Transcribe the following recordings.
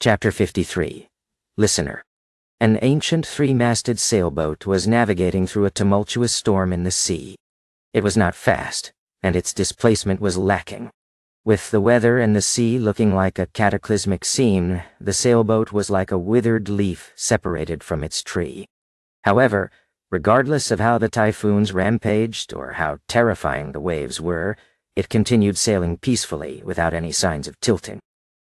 Chapter 53. Listener. An ancient three-masted sailboat was navigating through a tumultuous storm in the sea. It was not fast, and its displacement was lacking. With the weather and the sea looking like a cataclysmic scene, the sailboat was like a withered leaf separated from its tree. However, regardless of how the typhoons rampaged or how terrifying the waves were, it continued sailing peacefully without any signs of tilting.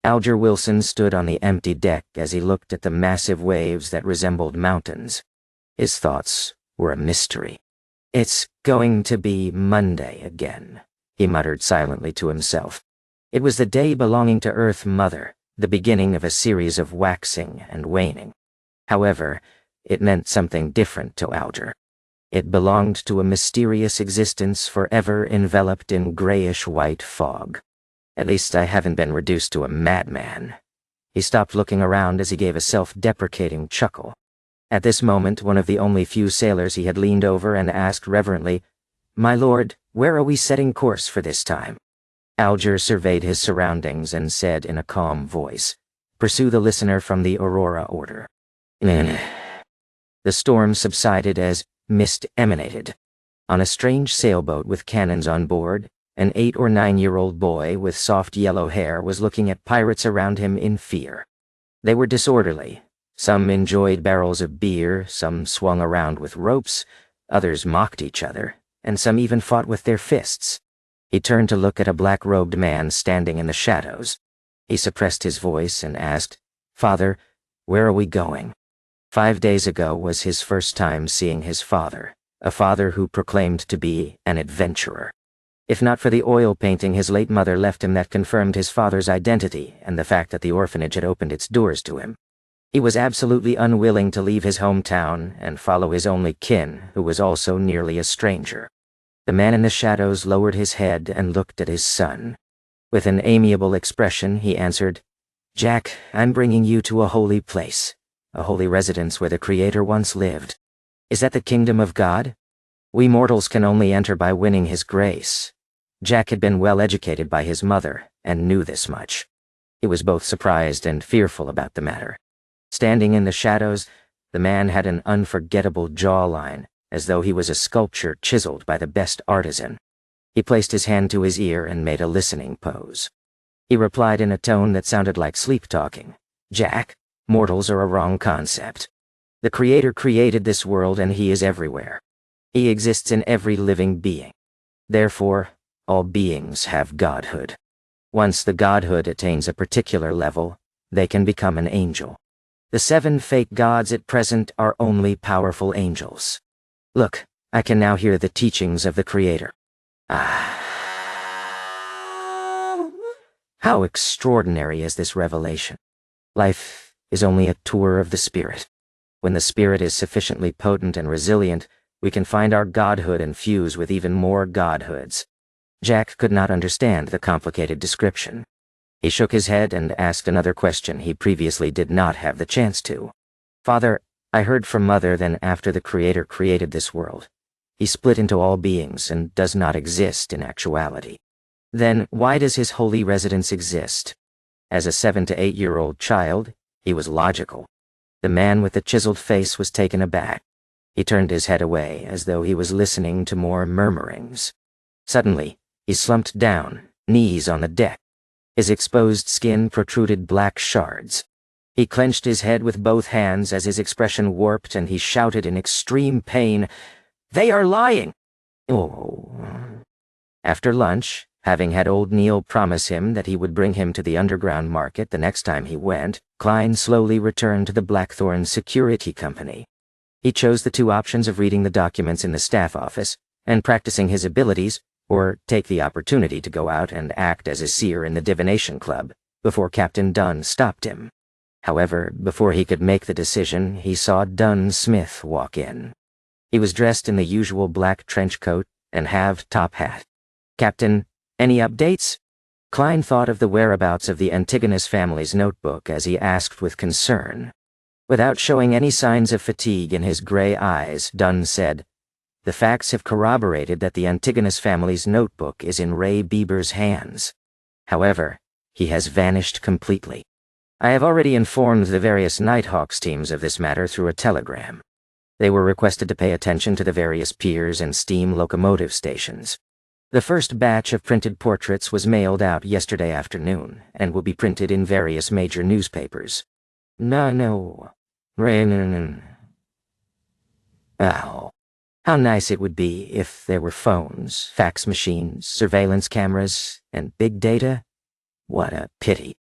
Alger Wilson stood on the empty deck as he looked at the massive waves that resembled mountains. His thoughts were a mystery. "It's going to be Monday again," he muttered silently to himself. It was the day belonging to Earth Mother, the beginning of a series of waxing and waning. However, it meant something different to Alger. It belonged to a mysterious existence forever enveloped in grayish-white fog. "At least I haven't been reduced to a madman." He stopped looking around as he gave a self-deprecating chuckle. At this moment, one of the only few sailors he had leaned over and asked reverently, "My lord, where are we setting course for this time?" Alger surveyed his surroundings and said in a calm voice, "Pursue the listener from the Aurora order." The storm subsided as mist emanated. On a strange sailboat with cannons on board, an 8 or 9-year-old boy with soft yellow hair was looking at pirates around him in fear. They were disorderly. Some enjoyed barrels of beer, some swung around with ropes, others mocked each other, and some even fought with their fists. He turned to look at a black-robed man standing in the shadows. He suppressed his voice and asked, "Father, where are we going?" 5 days ago was his first time seeing his father, a father who proclaimed to be an adventurer. If not for the oil painting his late mother left him that confirmed his father's identity and the fact that the orphanage had opened its doors to him, he was absolutely unwilling to leave his hometown and follow his only kin, who was also nearly a stranger. The man in the shadows lowered his head and looked at his son. With an amiable expression, he answered, "Jack, I'm bringing you to a holy place, a holy residence where the Creator once lived. Is that the kingdom of God? We mortals can only enter by winning His grace." Jack had been well educated by his mother and knew this much. He was both surprised and fearful about the matter. Standing in the shadows, the man had an unforgettable jawline, as though he was a sculpture chiseled by the best artisan. He placed his hand to his ear and made a listening pose. He replied in a tone that sounded like sleep-talking, "Jack, mortals are a wrong concept. The Creator created this world and He is everywhere. He exists in every living being. Therefore, all beings have godhood. Once the godhood attains a particular level, they can become an angel. The 7 fake gods at present are only powerful angels. Look, I can now hear the teachings of the Creator." How extraordinary is this revelation. Life is only a tour of the spirit. When the spirit is sufficiently potent and resilient, we can find our godhood and fuse with even more godhoods. Jack could not understand the complicated description. He shook his head and asked another question he previously did not have the chance to. "Father, I heard from Mother that after the Creator created this world, He split into all beings and does not exist in actuality. Then why does His holy residence exist?" As a 7 to 8-year-old child, he was logical. The man with the chiseled face was taken aback. He turned his head away as though he was listening to more murmurings. Suddenly, he slumped down, knees on the deck. His exposed skin protruded black shards. He clenched his head with both hands as his expression warped, and he shouted in extreme pain, "They are lying!" Oh. After lunch, having had old Neil promise him that he would bring him to the underground market the next time he went, Klein slowly returned to the Blackthorn Security Company. He chose the 2 options of reading the documents in the staff office and practicing his abilities, or take the opportunity to go out and act as a seer in the divination club, before Captain Dunn stopped him. However, before he could make the decision, he saw Dunn Smith walk in. He was dressed in the usual black trench coat and halved top hat. "Captain, any updates?" Klein thought of the whereabouts of the Antigonus family's notebook as he asked with concern. Without showing any signs of fatigue in his gray eyes, Dunn said, "The facts have corroborated that the Antigonus family's notebook is in Ray Bieber's hands. However, he has vanished completely. I have already informed the various Nighthawks teams of this matter through a telegram. They were requested to pay attention to the various piers and steam locomotive stations. The first batch of printed portraits was mailed out yesterday afternoon and will be printed in various major newspapers. No. Ow. How nice it would be if there were phones, fax machines, surveillance cameras, and big data. What a pity.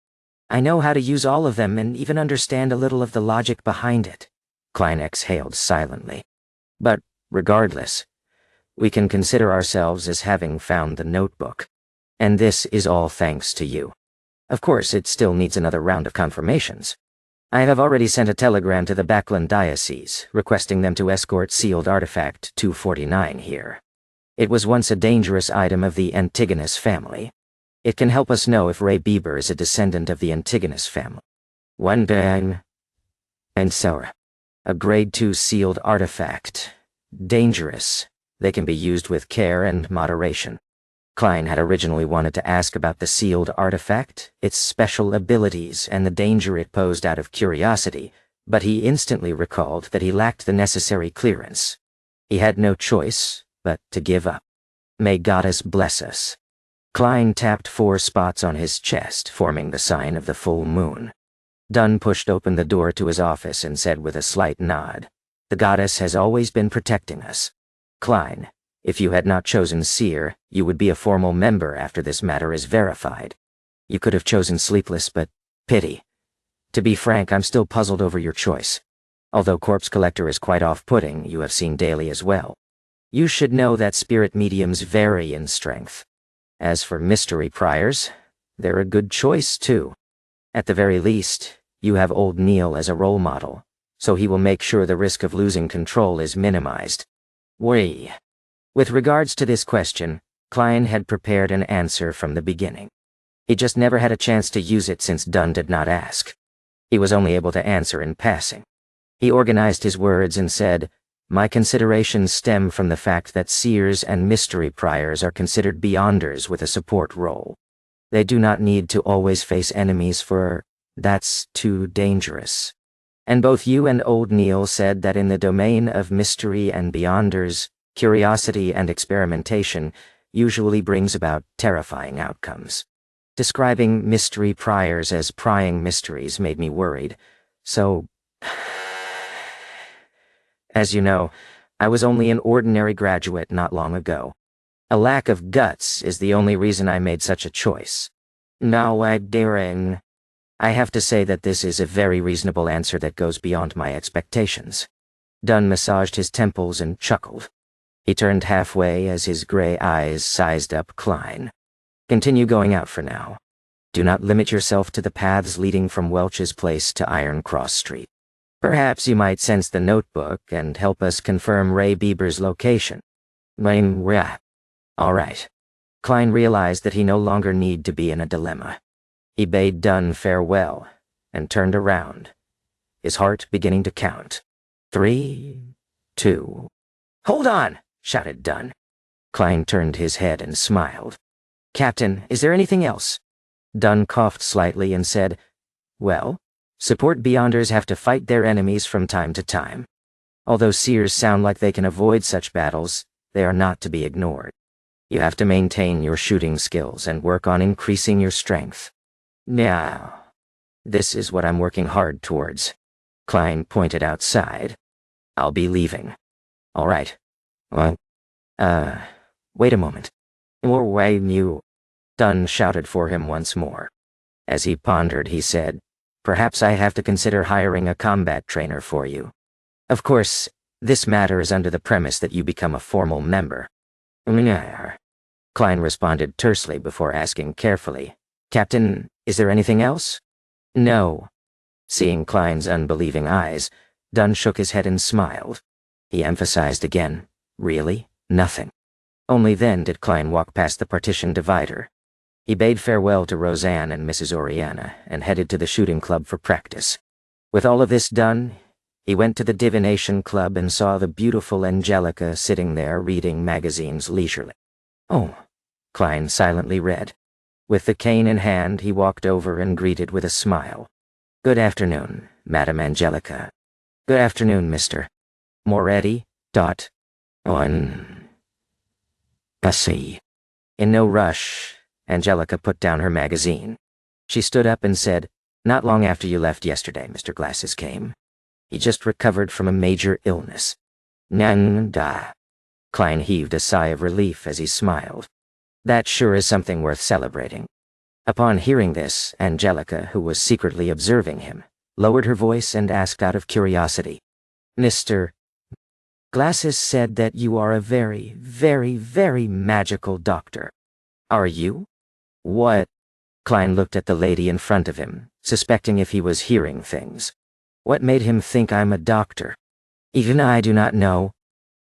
I know how to use all of them and even understand a little of the logic behind it. Klein exhaled silently. But, regardless, we can consider ourselves as having found the notebook. And this is all thanks to you. Of course, it still needs another round of confirmations. I have already sent a telegram to the Backland Diocese, requesting them to escort sealed artifact 249 here. It was once a dangerous item of the Antigonus family. It can help us know if Ray Bieber is a descendant of the Antigonus family. One time. And so, a grade 2 sealed artifact. Dangerous. They can be used with care and moderation. Klein had originally wanted to ask about the sealed artifact, its special abilities, and the danger it posed out of curiosity, but he instantly recalled that he lacked the necessary clearance. He had no choice but to give up. May Goddess bless us. Klein tapped 4 spots on his chest, forming the sign of the full moon. Dunn pushed open the door to his office and said with a slight nod, "The Goddess has always been protecting us. Klein, if you had not chosen Seer, you would be a formal member after this matter is verified. You could have chosen Sleepless, but pity. To be frank, I'm still puzzled over your choice. Although Corpse Collector is quite off-putting, you have seen daily as well. You should know that spirit mediums vary in strength. As for mystery priors, they're a good choice, too. At the very least, you have old Neil as a role model, so he will make sure the risk of losing control is minimized. With regards to this question, Klein had prepared an answer from the beginning. He just never had a chance to use it since Dunn did not ask. He was only able to answer in passing. He organized his words and said, "My considerations stem from the fact that seers and mystery priors are considered beyonders with a support role. They do not need to always face enemies for that's too dangerous. And both you and old Neil said that in the domain of mystery and beyonders, curiosity and experimentation usually brings about terrifying outcomes. Describing mystery priors as prying mysteries made me worried, so... As you know, I was only an ordinary graduate not long ago. A lack of guts is the only reason I made such a choice. I have to say that this is a very reasonable answer that goes beyond my expectations." Dunn massaged his temples and chuckled. He turned halfway as his gray eyes sized up Klein. "Continue going out for now. Do not limit yourself to the paths leading from Welch's Place to Iron Cross Street. Perhaps you might sense the notebook and help us confirm Ray Bieber's location." All right. Klein realized that he no longer needed to be in a dilemma. He bade Dunn farewell and turned around, his heart beginning to count. 3, 2... "Hold on!" shouted Dunn. Klein turned his head and smiled. "Captain, is there anything else?" Dunn coughed slightly and said, "Well, support beyonders have to fight their enemies from time to time. Although seers sound like they can avoid such battles, they are not to be ignored. You have to maintain your shooting skills and work on increasing your strength. Now, this is what I'm working hard towards." Klein pointed outside. "I'll be leaving." "All right. Well, wait a moment." Dunn shouted for him once more. As he pondered, he said, "Perhaps I have to consider hiring a combat trainer for you. Of course, this matter is under the premise that you become a formal member." Klein responded tersely before asking carefully, "Captain, is there anything else?" "No." Seeing Klein's unbelieving eyes, Dunn shook his head and smiled. He emphasized again, "Really? Nothing." Only then did Klein walk past the partition divider. He bade farewell to Roseanne and Mrs. Oriana and headed to the shooting club for practice. With all of this done, he went to the divination club and saw the beautiful Angelica sitting there reading magazines leisurely. "Oh," Klein silently read. With the cane in hand, he walked over and greeted with a smile. Good afternoon, Madam Angelica. Good afternoon, Mr. Moretti. On. Bussy. In no rush, Angelica put down her magazine. She stood up and said, "Not long after you left yesterday, Mr. Glasses came. He just recovered from a major illness." Nanda. Klein heaved a sigh of relief as he smiled. That sure is something worth celebrating. Upon hearing this, Angelica, who was secretly observing him, lowered her voice and asked out of curiosity, "Mr. Glasses said that you are a very, very, very magical doctor. Are you?" "What?" Klein looked at the lady in front of him, suspecting if he was hearing things. "What made him think I'm a doctor?" "Even I do not know,"